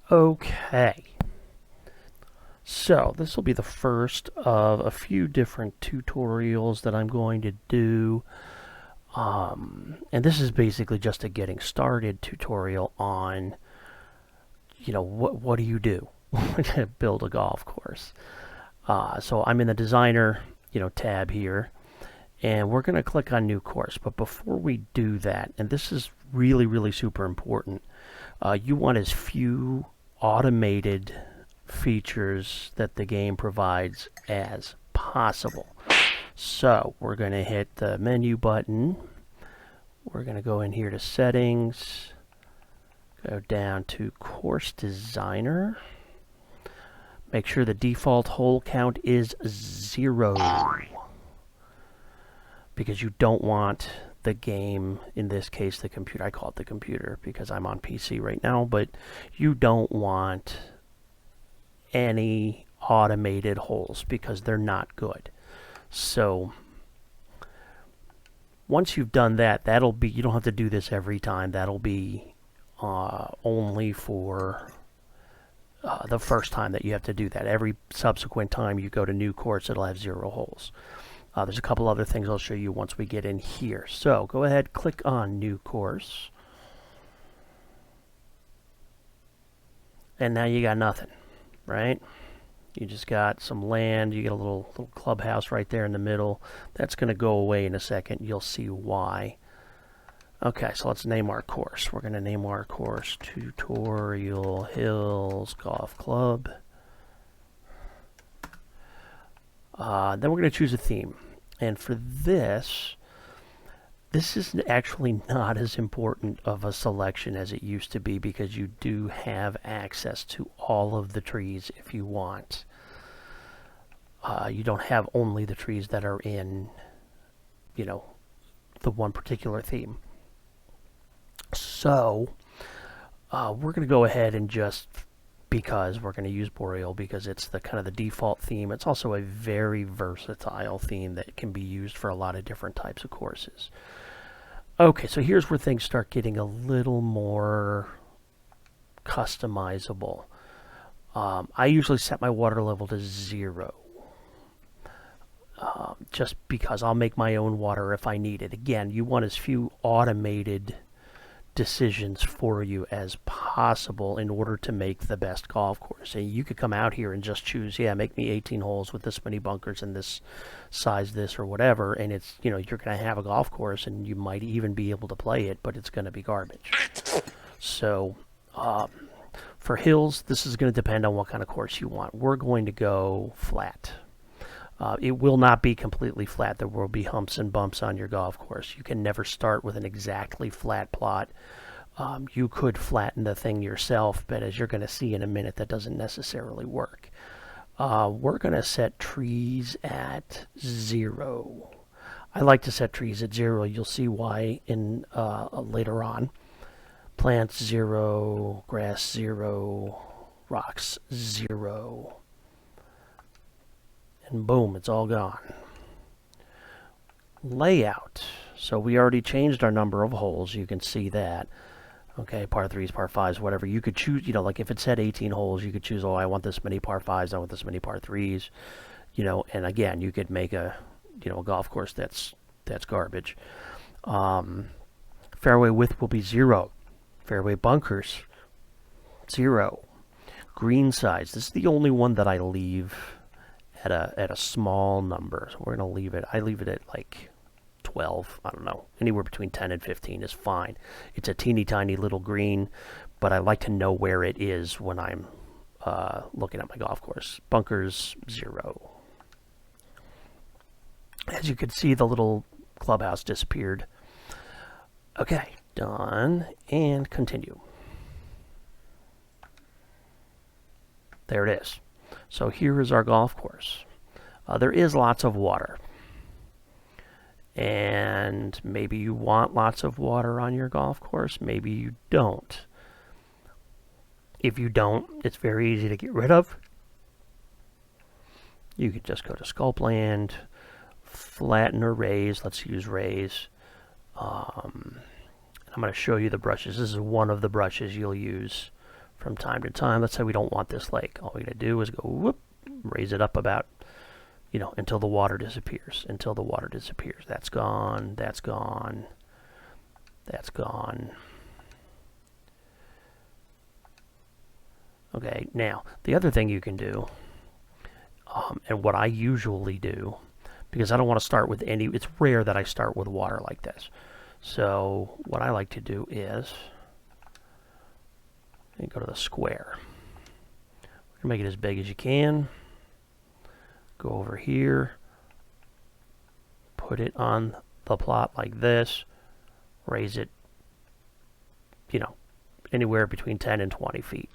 Okay, so this will be the first of a few different tutorials that I'm going to do. And this is basically just a getting started tutorial on, what do you do to build a golf course. So I'm in the designer, tab here, and we're going to click on new course. But before we do that, and this is really, really super important, you want as few automated features that the game provides as possible. So we're going to hit the menu button. We're going to go in here to settings, go down to course designer. Make sure the default hole count is 0, because you don't want the game, in this case the computer, I call it the computer because I'm on PC right now, but you don't want any automated holes because they're not good. So once you've done that, that'll be, you don't have to do this every time. That'll be only for the first time that you have to do that. Every subsequent time you go to new course, it'll have 0 holes. There's a couple other things I'll show you once we get in here. So go ahead, click on new course. And now you got nothing, right? You just got some land. You get a little clubhouse right there in the middle. That's going to go away in a second. You'll see why. Okay, so let's name our course. We're going to name our course Tutorial Hills Golf Club. Then we're going to choose a theme. And for this is actually not as important of a selection as it used to be, because you do have access to all of the trees if you want. You don't have only the trees that are in, the one particular theme. So we're going to go ahead and just, because we're going to use Boreal because it's the kind of the default theme. It's also a very versatile theme that can be used for a lot of different types of courses. Okay, so here's where things start getting a little more customizable. I usually set my water level to 0. Just because I'll make my own water if I need it. Again, you want as few automated decisions for you as possible in order to make the best golf course. And you could come out here and just choose, make me 18 holes with this many bunkers and this size, this or whatever, and it's, you're going to have a golf course and you might even be able to play it, but it's going to be garbage. So for hills, this is going to depend on what kind of course you want. We're going to go flat. It will not be completely flat. There will be humps and bumps on your golf course. You can never start with an exactly flat plot. You could flatten the thing yourself, but as you're going to see in a minute, that doesn't necessarily work. We're going to set trees at 0. I like to set trees at 0. You'll see why in later on. Plants 0, grass 0, rocks 0. And boom, it's all gone. Layout. So we already changed our number of holes. You can see that. Okay, par 3s, par 5s, whatever. You could choose, like if it said 18 holes, you could choose, I want this many par 5s, I want this many par 3s. And again, you could make a golf course that's garbage. Fairway width will be 0. Fairway bunkers, 0. Green size. This is the only one that I leave at a small number. So we're going to leave it, I leave it at like 12, I don't know, anywhere between 10 and 15 is fine. It's a teeny tiny little green, but I like to know where it is when I'm looking at my golf course. Bunkers, 0. As you can see, the little clubhouse disappeared. Okay, done, and continue. There it is. So here is our golf course. There is lots of water. And maybe you want lots of water on your golf course. Maybe you don't. If you don't, it's very easy to get rid of. You could just go to Sculpting, flatten or raise. Let's use raise. I'm going to show you the brushes. This is one of the brushes you'll use from time to time. Let's say we don't want this lake. All we got to do is go whoop, raise it up about, you know, until the water disappears. Until the water disappears. That's gone. That's gone. That's gone. Okay, now, the other thing you can do, and what I usually do, because I don't want to start with any, it's rare that I start with water like this. So, what I like to do is, go to the square. Make it as big as you can. Go over here. Put it on the plot like this. Raise it, you know, anywhere between 10 and 20 feet.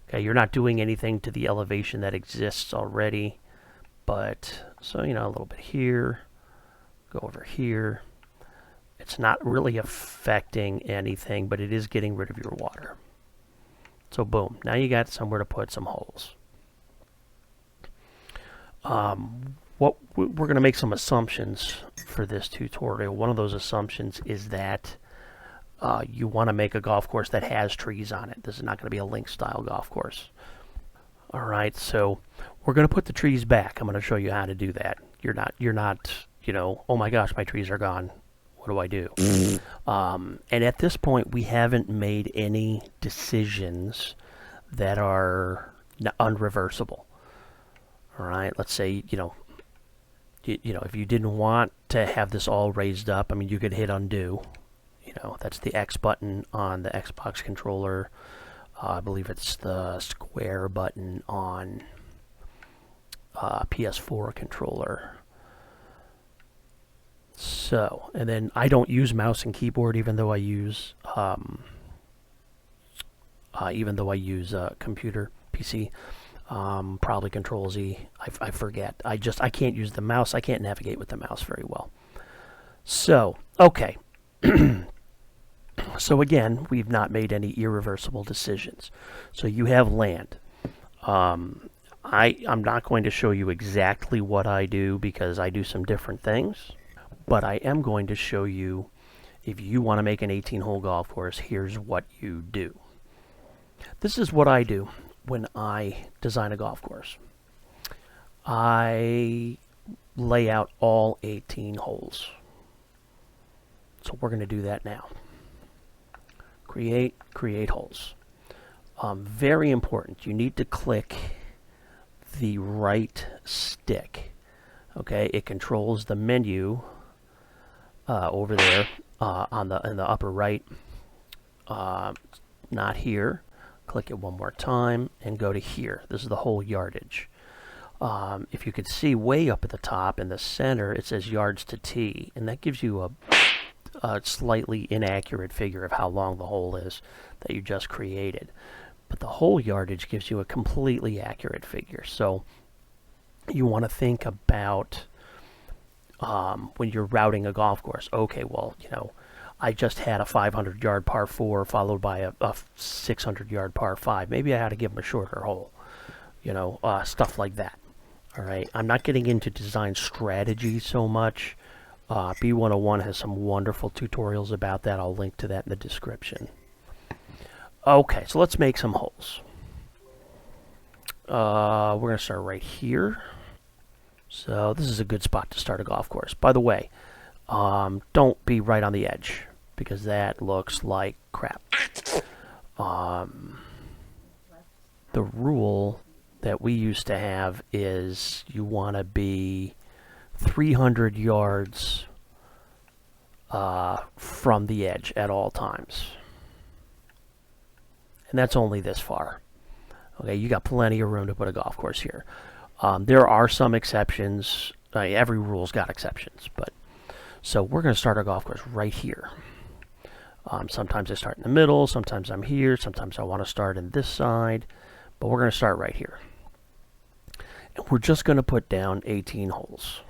Okay, you're not doing anything to the elevation that exists already, but, so, you know, a little bit here, go over here. It's not really affecting anything, but it is getting rid of your water. So boom, now you got somewhere to put some holes. We're going to make some assumptions for this tutorial. One of those assumptions is that you want to make a golf course that has trees on it. This is not going to be a link style golf course. All right, so we're going to put the trees back. I'm going to show you how to do that. You're not, you know, oh my gosh, my trees are gone. What do I do? And at this point, we haven't made any decisions that are unreversible. All right, let's say, you know, if you didn't want to have this all raised up, I mean, you could hit undo. You know, that's the X button on the Xbox controller. I believe it's the square button on PS4 controller. So, and then I don't use mouse and keyboard, even though I use computer PC. Probably Control Z. I forget. I can't use the mouse. I can't navigate with the mouse very well. So, okay. So again, we've not made any irreversible decisions. So you have land. I'm not going to show you exactly what I do because I do some different things. But I am going to show you, if you want to make an 18-hole golf course, here's what you do. This is what I do when I design a golf course. I lay out all 18 holes. So we're going to do that now. Create holes. Very important. You need to click the right stick. Okay, it controls the menu over there in the upper right. Not here. Click it one more time and go to here. This is the whole yardage. If you could see way up at the top in the center, it says yards to tee, and that gives you a slightly inaccurate figure of how long the hole is that you just created. But the whole yardage gives you a completely accurate figure. So you want to think about when you're routing a golf course. Okay, well, you know, I just had a 500-yard par 4 followed by a 600-yard par 5. Maybe I had to give them a shorter hole. You know, stuff like that. All right, I'm not getting into design strategy so much. B101 has some wonderful tutorials about that. I'll link to that in the description. Okay, so let's make some holes. We're going to start right here. So this is a good spot to start a golf course. By the way, don't be right on the edge, because that looks like crap. The rule that we used to have is you want to be 300 yards from the edge at all times. And that's only this far. Okay, you got plenty of room to put a golf course here. There are some exceptions. Every rule's got exceptions, but so we're going to start our golf course right here. Sometimes I start in the middle, sometimes I'm here, sometimes I want to start in this side, but we're going to start right here. And we're just going to put down 18 holes.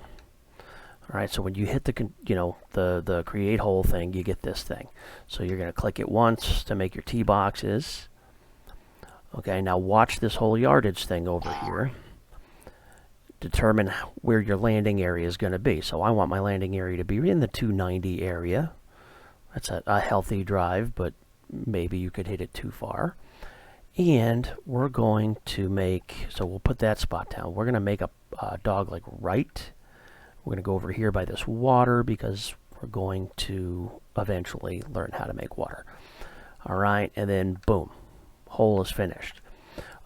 All right, so when you hit the create hole thing, you get this thing. So you're going to click it once to make your tee boxes. Okay, now watch this whole yardage thing over here. Determine where your landing area is going to be. So I want my landing area to be in the 290 area. That's a healthy drive, but maybe you could hit it too far. And we're going to make, so we'll put that spot down. We're going to make a dog leg right. We're going to go over here by this water because we're going to eventually learn how to make water. All right, and then boom, hole is finished.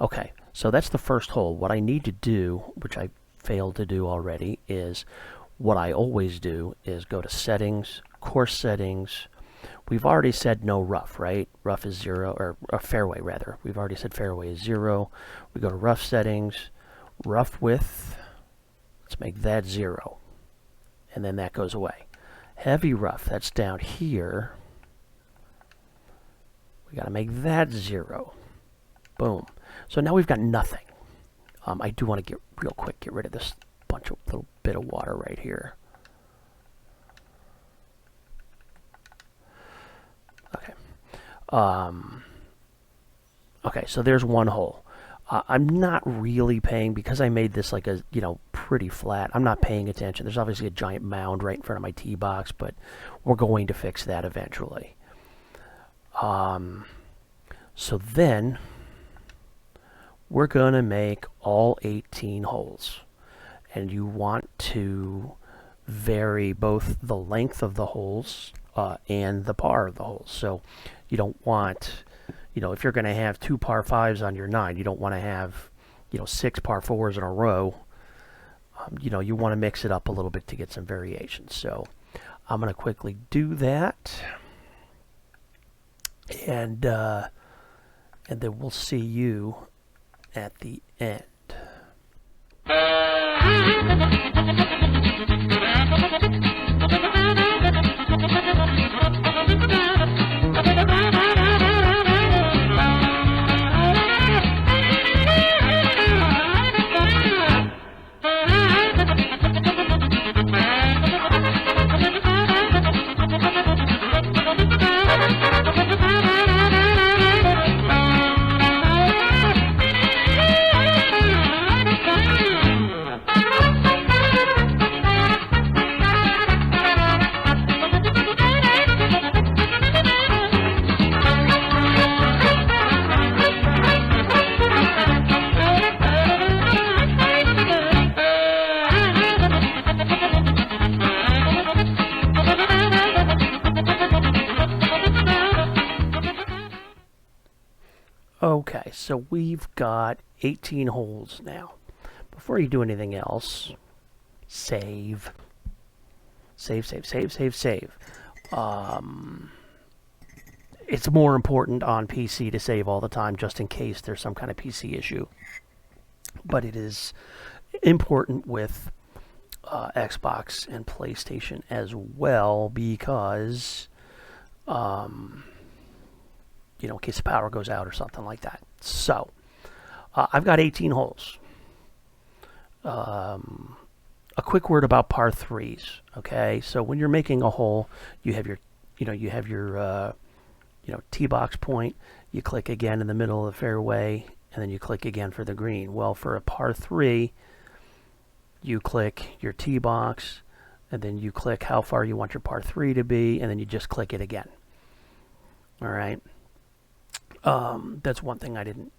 Okay, so that's the first hole. What I need to do, which I failed to do already, is what I always do is go to settings, course settings. We've already said no rough, right? Rough is 0, or fairway rather. We've already said fairway is 0. We go to rough settings, rough width. Let's make that 0. And then that goes away. Heavy rough, that's down here. We got to make that 0. Boom. So now we've got nothing. I do want to get rid of this little bit of water right here. Okay. Okay, so there's one hole. I'm not really paying, because I made this like a, pretty flat. I'm not paying attention. There's obviously a giant mound right in front of my tee box, but we're going to fix that eventually. So then we're going to make all 18 holes. And you want to vary both the length of the holes and the par of the holes. So you don't want, if you're going to have 2 par 5s on your 9, you don't want to have, 6 par 4s in a row. You want to mix it up a little bit to get some variation. So I'm going to quickly do that. And then we'll see you at the end. Okay, so we've got 18 holes now. Before you do anything else, save. Save. It's more important on PC to save all the time, just in case there's some kind of PC issue. But it is important with Xbox and PlayStation as well, because in case the power goes out or something like that. So I've got 18 holes. A quick word about par 3s. Okay, so when you're making a hole, you have your tee box point. You click again in the middle of the fairway, and then you click again for the green. Well, for a par 3, you click your tee box, and then you click how far you want your par 3 to be, and then you just click it again. All right. That's one thing I didn't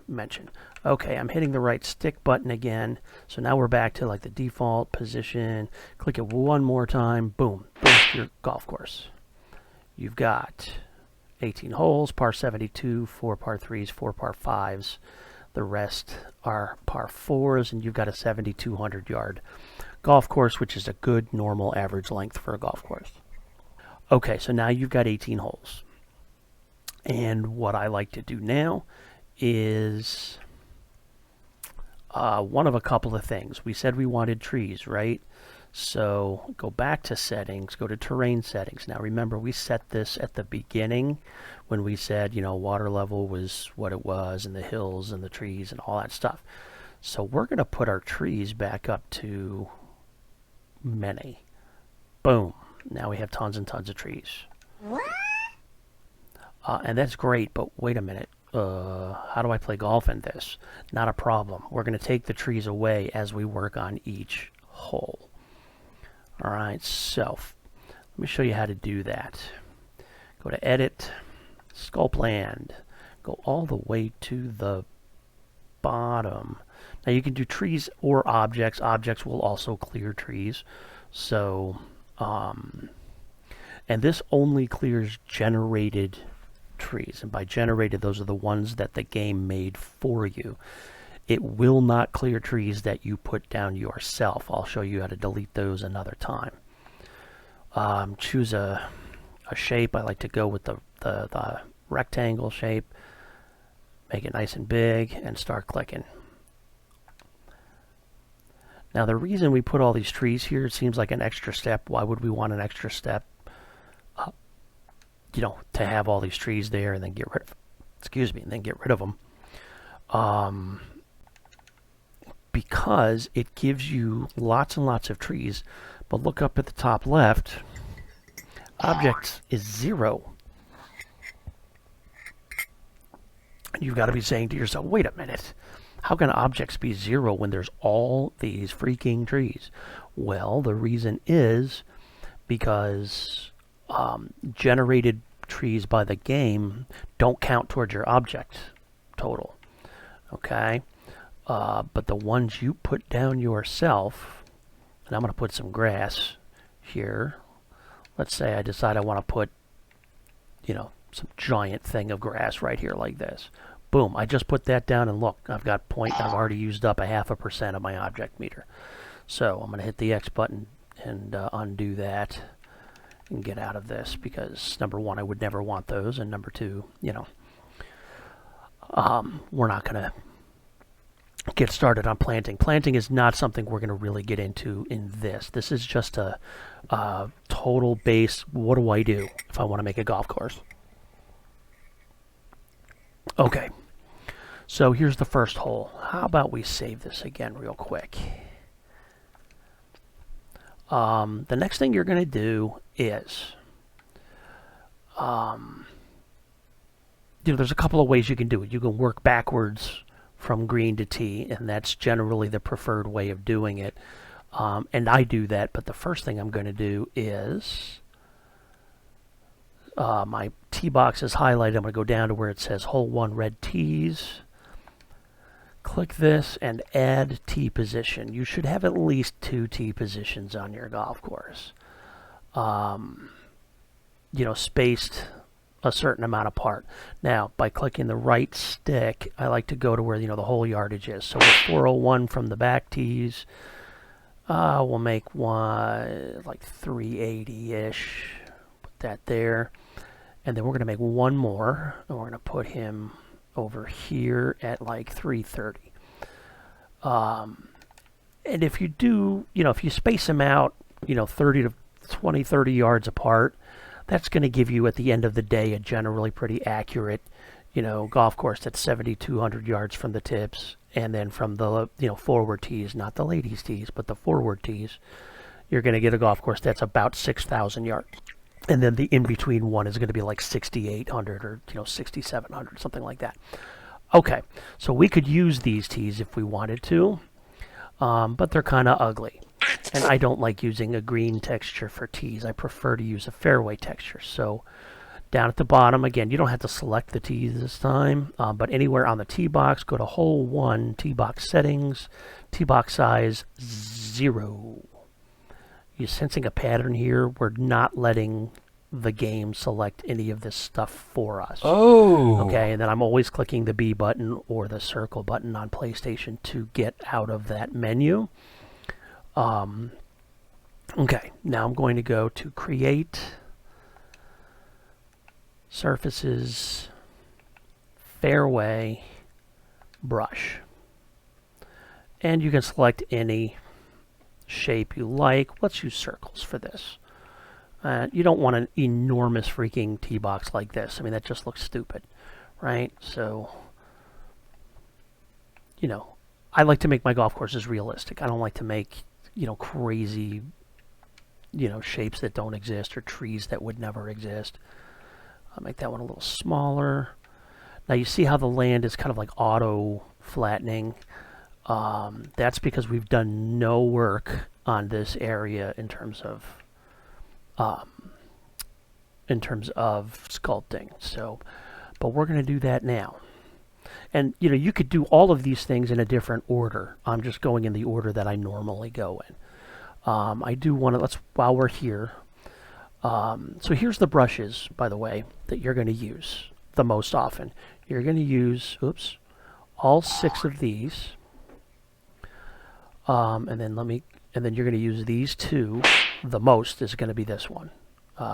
mention. Okay, I'm hitting the right stick button again. So now we're back to like the default position. Click it one more time. Boom. There's your golf course. You've got 18 holes, par 72, 4 par 3s, 4 par 5s. The rest are par 4s, and you've got a 7,200-yard golf course, which is a good normal average length for a golf course. Okay, so now you've got 18 holes. And what I like to do now is one of a couple of things. We said we wanted trees, right? So go back to settings, go to terrain settings. Now remember, we set this at the beginning when we said, water level was what it was, and the hills and the trees and all that stuff. So we're going to put our trees back up to many. Boom. Now we have tons and tons of trees. What? And that's great, but wait a minute. How do I play golf in this? Not a problem. We're going to take the trees away as we work on each hole. All right, so let me show you how to do that. Go to Edit, Sculpt Land, go all the way to the bottom. Now you can do trees or objects. Objects will also clear trees. So, and this only clears generated trees. And by generated, those are the ones that the game made for you. It will not clear trees that you put down yourself. I'll show you how to delete those another time. Choose a shape. I like to go with the rectangle shape. Make it nice and big and start clicking. Now the reason we put all these trees here, it seems like an extra step. Why would we want an extra step? You know, to have all these trees there and then get rid of, and then get rid of them. Because it gives you lots and lots of trees. But look up at the top left, objects is 0. You've got to be saying to yourself, wait a minute, how can objects be 0 when there's all these freaking trees? Well, the reason is because generated trees by the game don't count towards your object total. Okay? But the ones you put down yourself, and I'm going to put some grass here. Let's say I decide I want to put, you know, some giant thing of grass right here like this. Boom, I just put that down and look, I've got I've already used up 0.5% of my object meter. So I'm going to hit the X button and undo that and get out of this because number one, I would never want those, and number two, you know, we're not going to get started on planting. Planting is not something we're going to really get into in this. This is just a total base, what do I do if I want to make a golf course? Okay, so here's the first hole. How about we save this again real quick? The next thing you're going to do is, you know, there's a couple of ways you can do it. You can work backwards from green to tee, and that's generally the preferred way of doing it. And I do that, but the first thing I'm going to do is, my tee box is highlighted. I'm going to go down to where it says hole 1 red tees. Click this and add tee position. You should have at least 2 tee positions on your golf course. You know, spaced a certain amount apart. Now, by clicking the right stick, I like to go to where, you know, the hole yardage is. So with 401 from the back tees, we'll make one like 380-ish. Put that there. And then we're going to make one more, and we're going to put him over here at like 330. And if you do, you know, if you space them out, you know, 30 yards apart, that's going to give you, at the end of the day, a generally pretty accurate, you know, golf course that's 7,200 yards from the tips, and then from the, you know, forward tees, not the ladies' tees, but the forward tees, you're going to get a golf course that's about 6,000 yards. And then the in-between one is going to be like 6,800 or, you know, 6,700, something like that. Okay, so we could use these tees if we wanted to, but they're kind of ugly. And I don't like using a green texture for tees. I prefer to use a fairway texture. So down at the bottom, again, you don't have to select the tees this time, but anywhere on the tee box, go to hole 1, tee box settings, tee box size 0. You're sensing a pattern here. We're not letting the game select any of this stuff for us. Oh. Okay, and then I'm always clicking the B button or the circle button on PlayStation to get out of that menu. Okay, now I'm going to go to Create, Surfaces, Fairway, Brush. And you can select any shape you like. Let's use circles for this. You don't want an enormous freaking tee box like this. I mean, that just looks stupid, right? So, you know, I like to make my golf courses realistic. I don't like to make, you know, crazy, you know, shapes that don't exist or trees that would never exist. I'll make that one a little smaller. Now you see how the land is kind of like auto flattening. That's because we've done no work on this area in terms of sculpting. So but we're going to do that now. And you could do all of these things in a different order. I'm just going in the order that I normally go in. I do want to, while we're here, so here's the brushes, by the way, that you're going to use the most often. You're going to use, all 6 of these. And then you're going to use these 2. The most is going to be this one.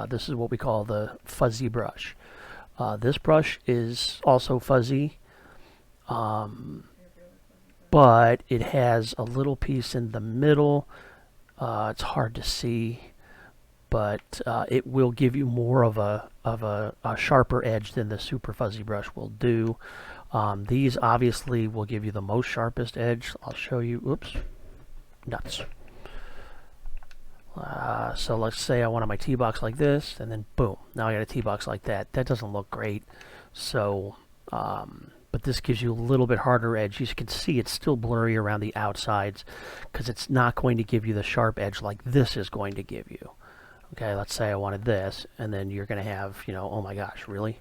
This is what we call the fuzzy brush. This brush is also fuzzy, but it has a little piece in the middle. It's hard to see, but it will give you more of a sharper edge than the super fuzzy brush will do. These obviously will give you the most sharpest edge. I'll show you. Nuts. So let's say I wanted my tee box like this, and then boom, now I got a tee box like that. That doesn't look great. So, but this gives you a little bit harder edge. You can see it's still blurry around the outsides because it's not going to give you the sharp edge like this is going to give you. Okay, let's say I wanted this, and then you're going to have, oh my gosh, really?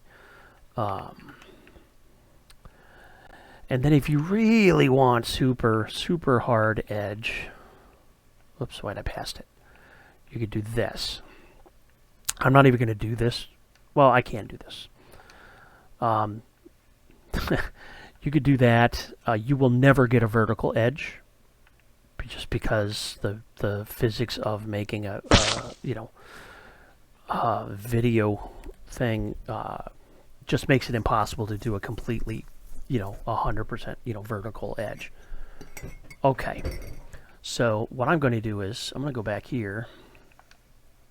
And then if you really want super, super hard edge, oops, wait, I passed it. You could do this. I'm not even going to do this. Well, I can do this. You could do that. You will never get a vertical edge, just because the physics of making a video thing just makes it impossible to do a completely 100% vertical edge. Okay, so what I'm going to do is I'm going to go back here,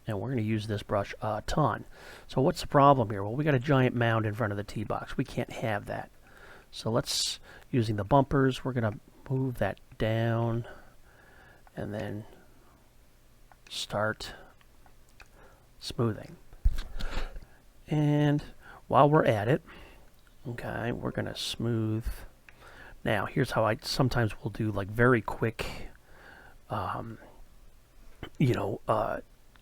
and we're going to use this brush a ton. So what's the problem here? Well, we got a giant mound in front of the tee box. We can't have that. So let's, using the bumpers, we're going to move that down and then start smoothing. And while we're at it, okay, we're going to smooth. Now, here's how I sometimes will do like very quick,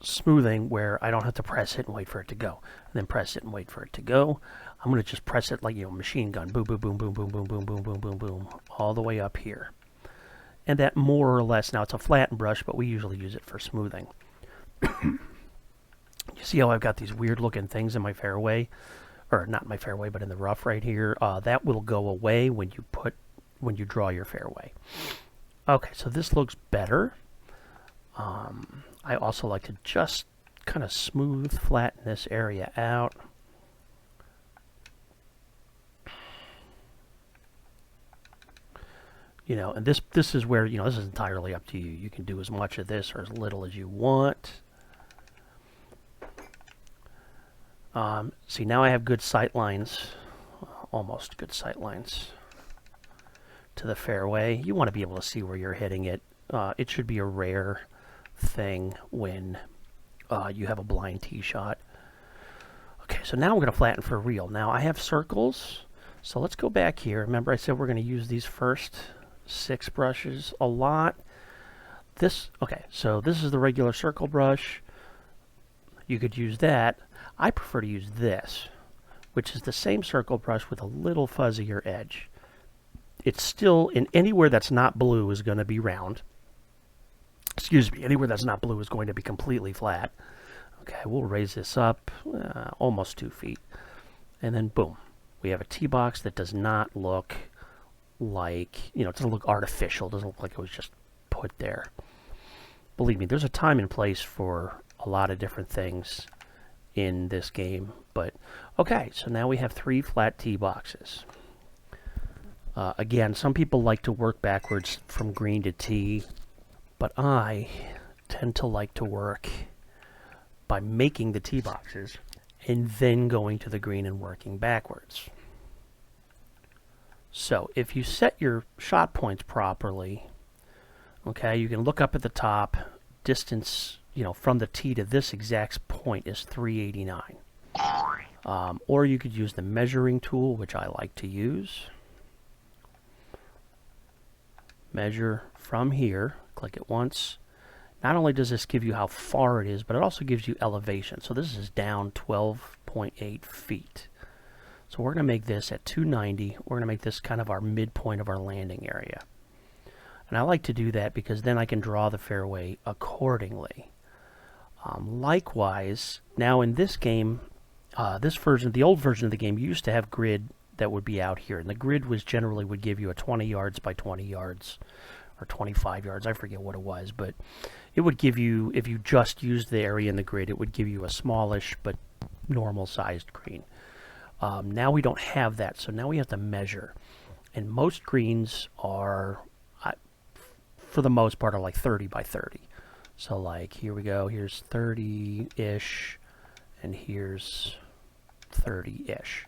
smoothing where I don't have to press it and wait for it to go. And then press it and wait for it to go. I'm going to just press it like, machine gun. Boom, boom, boom, boom, boom, boom, boom, boom, boom, boom, boom. All the way up here. And that more or less, now it's a flattened brush, but we usually use it for smoothing. You see how I've got these weird looking things in my fairway? Or not in my fairway, but in the rough right here. That will go away when you draw your fairway. Okay, so this looks better. I also like to just kind of smooth, flatten this area out. And this is where, this is entirely up to you. You can do as much of this or as little as you want. See, now I have good sight lines, almost good sight lines to the fairway. You want to be able to see where you're hitting it. It should be a rare thing when you have a blind tee shot. Okay, so now I'm going to flatten for real. Now I have circles, so let's go back here. Remember I said we're going to use these first 6 brushes a lot. Okay, so this is the regular circle brush. You could use that. I prefer to use this, which is the same circle brush with a little fuzzier edge. It's still, in anywhere that's not blue is going to be round. Excuse me, anywhere that's not blue is going to be completely flat. Okay, we'll raise this up almost 2 feet. And then boom, we have a tee box that does not look like, it doesn't look artificial. It doesn't look like it was just put there. Believe me, there's a time and place for a lot of different things in this game. But okay, so now we have 3 flat tee boxes. Again, some people like to work backwards from green to tee, but I tend to like to work by making the tee boxes and then going to the green and working backwards. So if you set your shot points properly, okay, you can look up at the top. Distance, from the tee to this exact point is 389. Or you could use the measuring tool, which I like to use. Measure from here, click it once. Not only does this give you how far it is, but it also gives you elevation. So this is down 12.8 feet. So we're going to make this at 290. We're going to make this kind of our midpoint of our landing area. And I like to do that because then I can draw the fairway accordingly. Likewise, now in this game, this version, the old version of the game, you used to have grid that would be out here. And the grid was generally would give you a 20 yards by 20 yards or 25 yards. I forget what it was, but it would give you, if you just used the area in the grid, it would give you a smallish but normal sized green. Now we don't have that, so now we have to measure. And most greens are, for the most part, are like 30 by 30. So like, here we go, here's 30-ish, and here's 30-ish.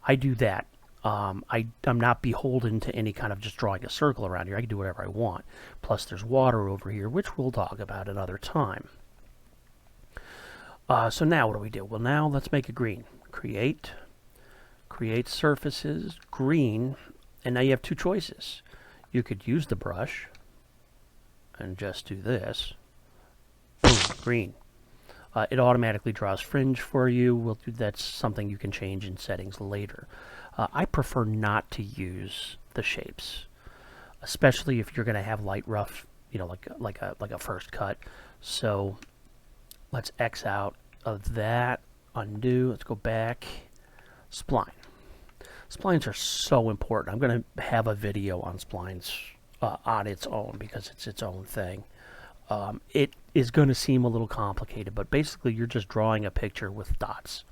I do that. I'm not beholden to any kind of just drawing a circle around here. I can do whatever I want. Plus there's water over here, which we'll talk about another time. So now what do we do? Well, now let's make a green. Create surfaces, green, and now you have two choices. You could use the brush and just do this. Boom, green. It automatically draws fringe for you. That's something you can change in settings later. I prefer not to use the shapes, especially if you're going to have light rough, you know, like a first cut. So let's X out of that, undo. Let's go back. Spline. Splines are so important. I'm going to have a video on splines on its own because it's its own thing. It is going to seem a little complicated, but basically you're just drawing a picture with dots.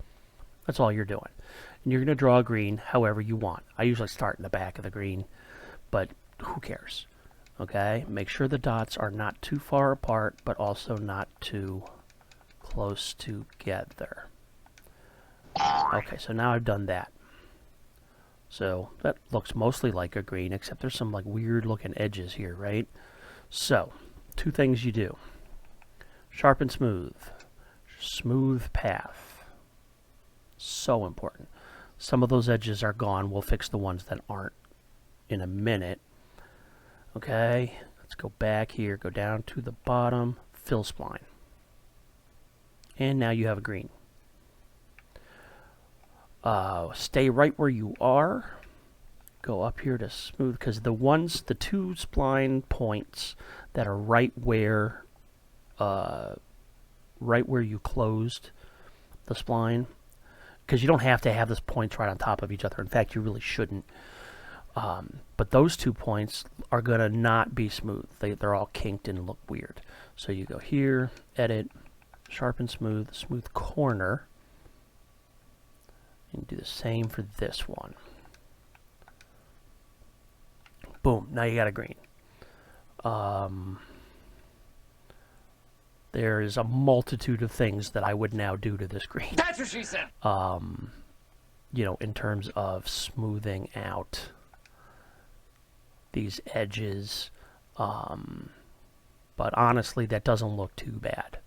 That's all you're doing. And you're going to draw a green however you want. I usually start in the back of the green, but who cares? Okay? Make sure the dots are not too far apart, but also not too close together. Okay, so now I've done that. So that looks mostly like a green, except there's some like weird looking edges here, right? So, two things you do. Sharpen smooth. Smooth path. So important. Some of those edges are gone. We'll fix the ones that aren't in a minute. Okay, let's go back here, go down to the bottom, fill spline. And now you have a green. Stay right where you are. Go up here to smooth, because the two spline points that are right where you closed the spline, because you don't have to have those points right on top of each other. In fact, you really shouldn't. But those 2 points are going to not be smooth. They're all kinked and look weird. So you go here, edit, sharpen smooth, smooth corner. And do the same for this one. Boom, now you got a green. There is a multitude of things that I would now do to this green. That's what she said. You know, in terms of smoothing out these edges. But honestly, that doesn't look too bad.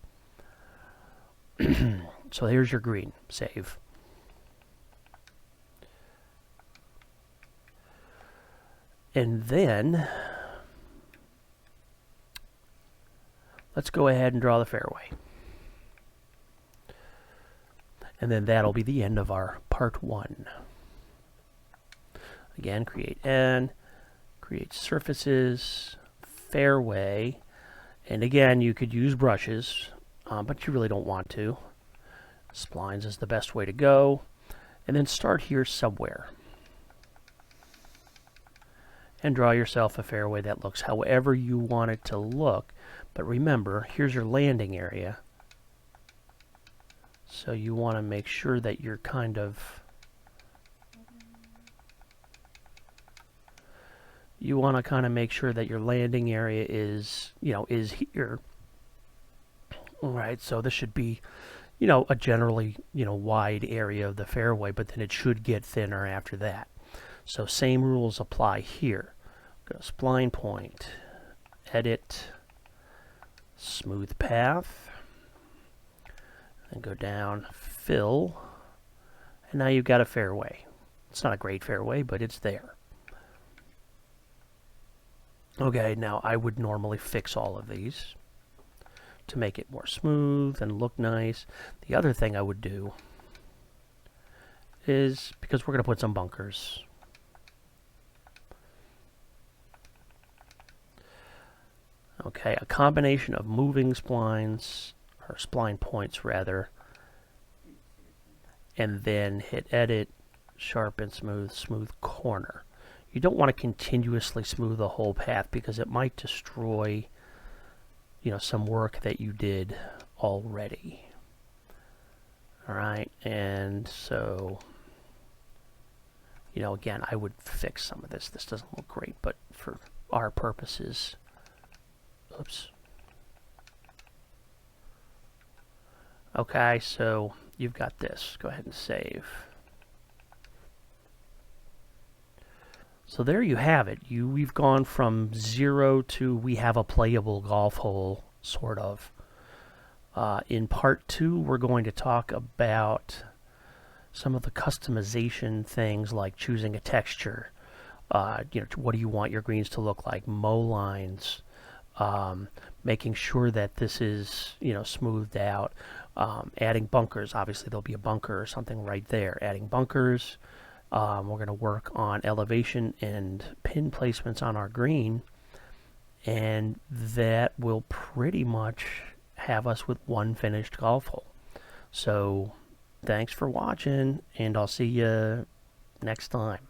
So here's your green. Save. And then let's go ahead and draw the fairway. And then that'll be the end of our part 1. Again, create surfaces, fairway, and again you could use brushes, but you really don't want to. Splines is the best way to go. And then start here somewhere. And draw yourself a fairway that looks however you want it to look. But remember, here's your landing area. So you want to make sure that you're kind of... You want to kind of make sure that your landing area is, is here. All right, so this should be, a generally, wide area of the fairway, but then it should get thinner after that. So same rules apply here. Go to spline point, edit, smooth path, and go down, fill, and now you've got a fairway. It's not a great fairway, but it's there. Okay, now I would normally fix all of these to make it more smooth and look nice. The other thing I would do is because we're going to put some bunkers. Okay, a combination of moving splines, or spline points rather, and then hit edit, sharpen, smooth, smooth corner. You don't want to continuously smooth the whole path because it might destroy, you know, some work that you did already. All right, and so, you know, again, I would fix some of this. This doesn't look great, but for our purposes, oops. Okay, so you've got this. Go ahead and save. So there you have it. We've gone from 0 to we have a playable golf hole, sort of. In part 2, we're going to talk about some of the customization things like choosing a texture. You know, what do you want your greens to look like? Mow lines. Making sure that this is, you know, smoothed out. Adding bunkers. Obviously, there'll be a bunker or something right there. Adding bunkers. We're going to work on elevation and pin placements on our green, and that will pretty much have us with one finished golf hole. So thanks for watching, and I'll see you next time.